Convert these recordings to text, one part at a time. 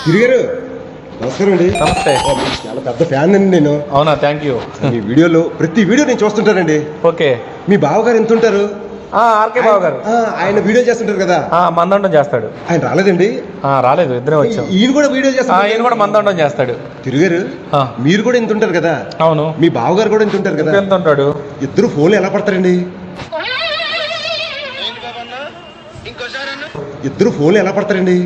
తిరిగారు. నమస్కారం అండి. నమస్తే. చాలా పెద్ద ఫ్యాన్ అండి నేను. అవునా, థ్యాంక్ యూ. మీ వీడియోలో ప్రతి వీడియో నేను చూస్తుంటానండి. ఓకే. మీ బావగారు ఎంత ఉంటారు? ఆర్కే బావ గారు ఆయన వీడియో చేస్తుంటారు కదా. మందండం చేస్తాడు. ఆయన రాలేదండి. రాలేదు, ఇద్దరే వచ్చాం. ఈయన కూడా వీడియో చేస్తాడు. ఈయన కూడా మందండం చేస్తాడు. తిరిగారు. మీరు కూడా ఎంత ఉంటారు కదా. అవును. మీ బావగారు కూడా ఎంత ఉంటారు కదా. ఎంత ఉంటాడు? ఇద్దరు ఫోన్లు ఎలా పడతారండి? ఇద్దరు ఫోన్లు ఎలా పడతారండి?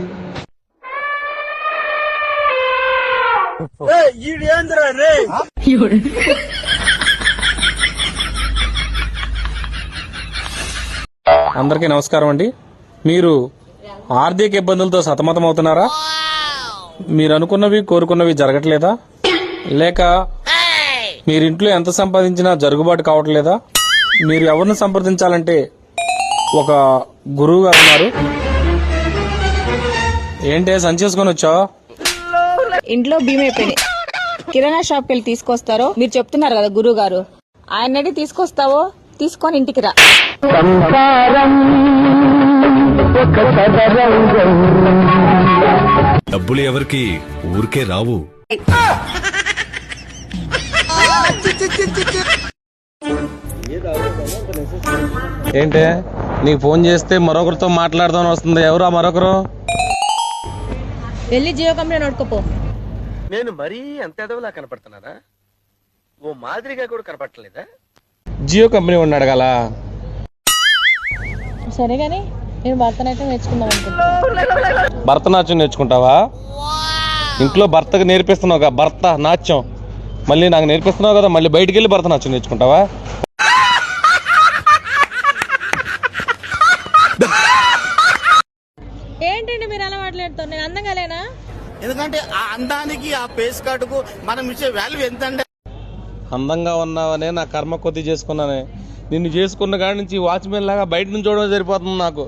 అందరికీ నమస్కారం అండి. మీరు ఆర్థిక ఇబ్బందులతో సతమతం అవుతున్నారా? మీరు అనుకున్నవి కోరుకున్నవి జరగట్లేదా? లేక మీరింట్లో ఎంత సంపాదించినా జరుగుబాటు కావట్లేదా? మీరు ఎవరిని సంప్రదించాలంటే ఒక గురువు గారు ఉన్నారు. ఏంటే సంచేసుకొని వచ్చావు? ఇంట్లో బియ్యం అయిపోయినాయి. కిరాణా షాప్కి వెళ్ళి తీసుకొస్తారో మీరు చెప్తున్నారు కదా గురువు గారు, ఆయనని తీసుకొస్తావో తీసుకొని ఇంటికి రా. డబ్బులు ఎవరికి ఊరికే రావు. ఏంటే నీకు ఫోన్ చేస్తే మరొకరితో మాట్లాడదామని వస్తుంది. ఎవరు ఆ మరొకరు? వెళ్ళి జియో కంపెనీ నోడుకోపో. నేను మరీ అంత ఎదవలా కనపడుతున్నారా? ఓ మాదిరిగా కూడా కనపడలేదా? జియో కంపెనీ వాడిని అడగాల? సరే గానీ నేను భరతనాట్యం నేర్చుకుందాం అనుకుంటున్నా. భరతనాట్యం నేర్చుకుంటావా? ఇంట్లో భర్తకు నేర్పిస్తున్నావు భర్త నాట్యం, మళ్ళీ నాకు నేర్పిస్తున్నావు కదా, మళ్ళీ బయటికి వెళ్ళి భరతనాట్యం నేర్చుకుంటావా? ఏంటండి మీరు అలా మాట్లాడుతారు? నేను అందంగా లేనా? ఎందుకంటే ఆ అందానికి ఆ ఫేస్ కార్డుకు మనం ఇచ్చే వాల్యూ ఎంత అంటే. అందంగా ఉన్నావనే నా కర్మ కొద్ది చేసుకున్నానే. నిన్ను చేసుకున్న కాడి నుంచి వాచ్మెన్ లాగా బయట నుంచి చూడడం సరిపోతుంది నాకు.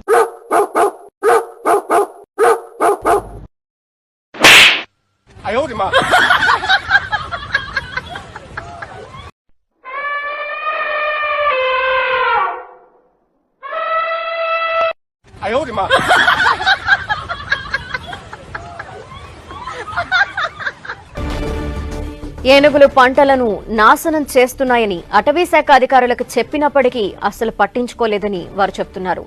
ఏనుగులు పంటలను నాశనం చేస్తున్నాయని అటవీశాఖ అధికారులకు చెప్పినప్పటికీ అసలు పట్టించుకోలేదని వారు చెప్తున్నారు.